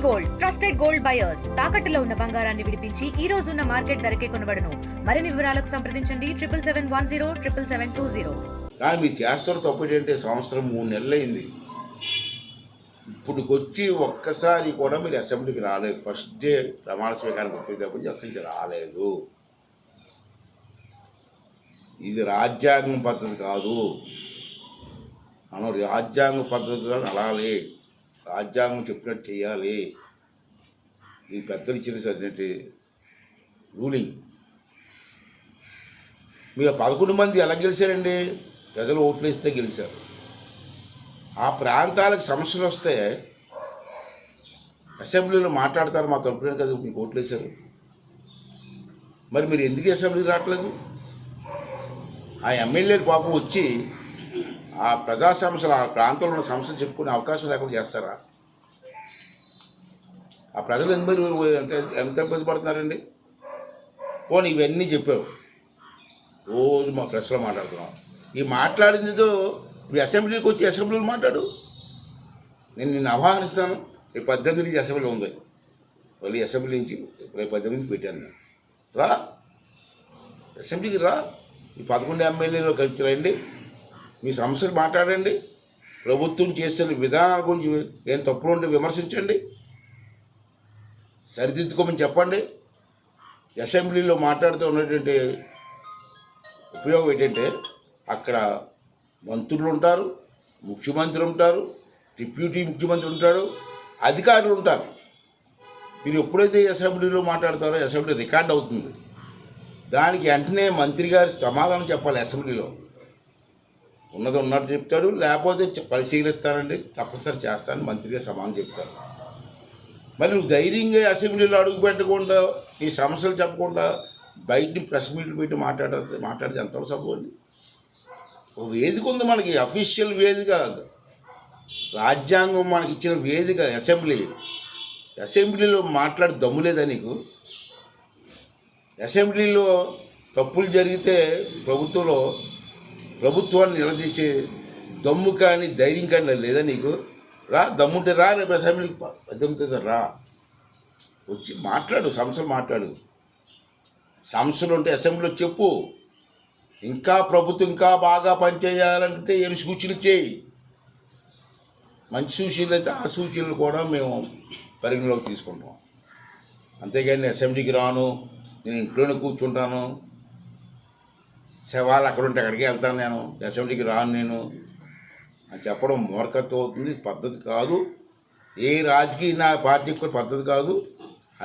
Gold trusted gold buyers తాకట్టులో ఉన్న బంగారాన్ని విడిపించి ఈ రోజు ఉన్న మార్కెట్ ధరకే కొనబడును. మరిన్ని వివరాలకు సంప్రదించండి 7771077720. కానీ మీరు చేస్తున్న తప్పు ఏంటంటే సంవత్సరం 3 నెలలు అయింది, ఇప్పుడుకొచ్చి ఒక్కసారి కూడా మీరు అసెంబ్లీకి రాలేదు. ఫస్ట్ డే ప్రమాణ స్వీకారానికి వచ్చేటప్పుడు అక్కడి నుంచి రాలేదు. ఇది రాజ్యాంగం పద్ధతి కాదు. మనం రాజ్యాంగ పద్ధతిగా నడాలి, రాజ్యాంగం చెప్పినట్టు చేయాలి. ఈ పెద్దలు ఇచ్చిన సరినట్టు రూలింగ్. మీరు 11 మంది ఎలా గెలిచారండి? ప్రజలు ఓట్లు వేస్తే గెలిచారు. ఆ ప్రాంతాలకు సమస్యలు వస్తే అసెంబ్లీలో మాట్లాడతారు, మా తరపునే కదా మీకు ఓట్లు వేశారు. మరి మీరు ఎందుకు అసెంబ్లీకి రావట్లేదు? ఆ ఎమ్మెల్యేలు పాపం వచ్చి ఆ ప్రజా సమస్యలు, ఆ ప్రాంతంలో ఉన్న సమస్యలు చెప్పుకునే అవకాశం లేకుండా చేస్తారా? ఆ ప్రజలు ఎంత ఇబ్బంది పడుతున్నారండి? పోనీ ఇవన్నీ చెప్పావు, రోజు మా ప్రెస్లో మాట్లాడుతున్నాం. ఈ మాట్లాడిందితో మీ అసెంబ్లీకి వచ్చి అసెంబ్లీలో మాట్లాడు. నేను నిన్ను ఆహ్వానిస్తాను. రేపు 18 నుంచి అసెంబ్లీ ఉంది, మళ్ళీ అసెంబ్లీ నుంచి రేపు 18 నుంచి పెట్టాను నేను. రా అసెంబ్లీకి రా. ఈ 11 ఎమ్మెల్యేలు కలిసి రండి, మీ సమస్యలు మాట్లాడండి. ప్రభుత్వం చేస్తున్న విధానాల గురించి ఏం తప్పులు ఉంటే విమర్శించండి, సరిదిద్దుకోమని చెప్పండి. అసెంబ్లీలో మాట్లాడుతూ ఉన్నటువంటి ఉపయోగం ఏంటంటే అక్కడ మంత్రులు ఉంటారు, ముఖ్యమంత్రి ఉంటారు, డిప్యూటీ ముఖ్యమంత్రి ఉంటాడు, అధికారులు ఉంటారు. మీరు ఎప్పుడైతే అసెంబ్లీలో మాట్లాడతారో అసెంబ్లీ రికార్డ్ అవుతుంది. దానికి వెంటనే మంత్రి గారి సమాధానం చెప్పాలి. అసెంబ్లీలో ఉన్నది ఉన్నట్టు చెప్తాడు, లేకపోతే పరిశీలిస్తానండి, తప్పనిసరి చేస్తాను మంత్రి గారు సమాధానం చెప్తారు. మరి నువ్వు ధైర్యంగా అసెంబ్లీలో అడుగు పెట్టకుండా, నీ సమస్యలు చెప్పకుండా బయటని ప్రెస్ మీట్లు పెట్టి మాట్లాడితే ఎంతవరకు సభ అండి? ఒక వేదిక ఉంది మనకి, అఫీషియల్ వేదిక, రాజ్యాంగం మనకి ఇచ్చిన వేదిక అసెంబ్లీ. అసెంబ్లీలో మాట్లాడే దమ్ము లేదా నీకు? అసెంబ్లీలో తప్పులు జరిగితే ప్రభుత్వాన్ని నిలదీసే దమ్ము కానీ ధైర్యం కానీ లేదా నీకు? రా, దమ్ముంటే రా, రేపు అసెంబ్లీకి 18 రా, వచ్చి మాట్లాడు, సమస్యలు మాట్లాడు. సమస్యలు ఉంటే అసెంబ్లీలో చెప్పు. ఇంకా ప్రభుత్వం ఇంకా బాగా పనిచేయాలంటే ఏమి సూచనలు చేయి. మంచి సూచనలు అయితే ఆ సూచనలు కూడా మేము పరిగణలోకి తీసుకుంటాం. అంతేగాని అసెంబ్లీకి రాను, నేను ఇంట్లోనే కూర్చుంటాను, శవాలు అక్కడ ఉంటే అక్కడికి వెళ్తాను, నేను అసెంబ్లీకి రాను నేను అని చెప్పడం మూర్ఖత్వం అవుతుంది, పద్ధతి కాదు. ఏ రాజకీయ పార్టీకి కూడా పద్ధతి కాదు.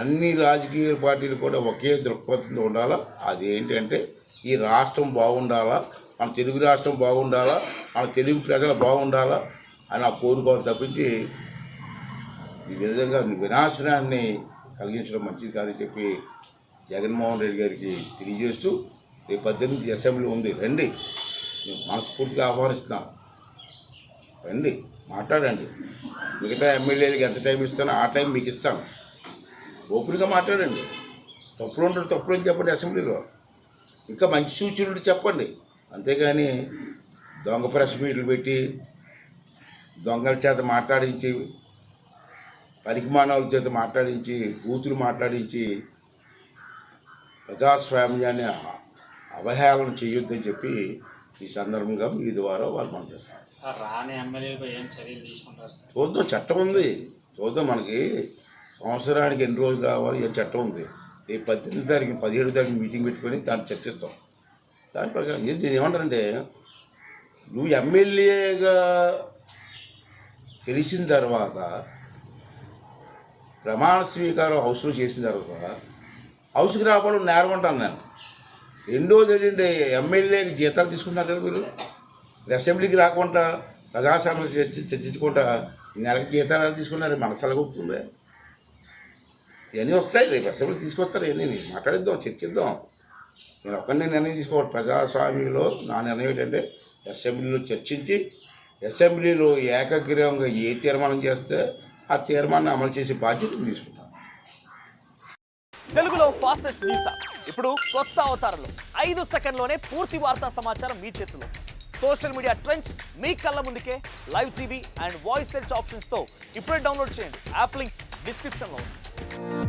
అన్ని రాజకీయ పార్టీలు కూడా ఒకే దృక్పథంతో ఉండాలా. అదేంటంటే ఈ రాష్ట్రం బాగుండాలా, మన తెలుగు రాష్ట్రం బాగుండాలా, మన తెలుగు ప్రజలు బాగుండాలా అని ఆ కోరుకోవాలి తప్పించి ఈ విధంగా వినాశనాన్ని కలిగించడం మంచిది కాదని చెప్పి జగన్మోహన్ రెడ్డి గారికి తెలియజేస్తూ, రేపు 18 అసెంబ్లీ ఉంది, రండి, నేను మనస్ఫూర్తిగా ఆహ్వానిస్తున్నాను. రండి, మాట్లాడండి. మిగతా ఎమ్మెల్యేలకి ఎంత టైం ఇస్తానో ఆ టైం మీకు ఇస్తాను. ఓపెన్గా మాట్లాడండి. తప్పులు ఉంటాడు, తప్పులు అని చెప్పండి. అసెంబ్లీలో ఇంకా మంచి సూచనలు చెప్పండి. అంతేగాని దొంగ ప్రెస్ మీట్లు పెట్టి దొంగల చేత మాట్లాడించి, పనికిమానవుల చేత మాట్లాడించి, బూతులు మాట్లాడించి ప్రజాస్వామ్యాన్ని అవహేళన చేయొద్దని చెప్పి ఈ సందర్భంగా మీ ద్వారా వాళ్ళు మనం చేస్తాం. చూద్దాం, చట్టం ఉంది, చూద్దాం. మనకి సంవత్సరానికి ఎన్ని రోజులు కావాలి ఏం చట్టం ఉంది. రేపు 18 తారీఖు 17 తారీఖు మీటింగ్ పెట్టుకొని దాన్ని చర్చిస్తాం. దాని ప్రకారం నేను ఏమంటానంటే, నువ్వు ఎమ్మెల్యేగా గెలిచిన తర్వాత ప్రమాణ స్వీకారం హౌస్లో చేసిన తర్వాత హౌస్కి రావడం నేరం అంటాను నేను. రెండోది ఏంటంటే, ఎమ్మెల్యేకి జీతాలు తీసుకుంటున్నారు కదా మీరు. అసెంబ్లీకి రాకుండా ప్రజా సమస్య చర్చించుకుంటా నెలకి జీతాలు తీసుకున్నారు, మనసు వస్తుంది. ఇవన్నీ వస్తాయి, రేపు అసెంబ్లీ తీసుకొస్తారు. ఇవన్నీ మాట్లాడిద్దాం, చర్చిద్దాం. నేను ఒక్కడినే నిర్ణయం తీసుకోవాలి. ప్రజాస్వామ్యంలో నా నిర్ణయం ఏంటంటే అసెంబ్లీలో చర్చించి అసెంబ్లీలో ఏకగ్రీవంగా ఏ తీర్మానం చేస్తే ఆ తీర్మానాన్ని అమలు చేసే బాధ్యతను తీసుకుంటాను. తెలుగులో ఫాస్టెస్ట్ న్యూస్ యాప్ ఇప్పుడు కొత్త అవతారంలో 5 సెకండ్లోనే పూర్తి వార్తా సమాచారం మీ చేతిలో. సోషల్ మీడియా ట్రెండ్స్ మీ కళ్ళ ముందుకే, live TV and voice search ఆప్షన్స్తో ఇప్పుడే డౌన్లోడ్ చేయండి. యాప్ లింక్ డిస్క్రిప్షన్లో ఉంది.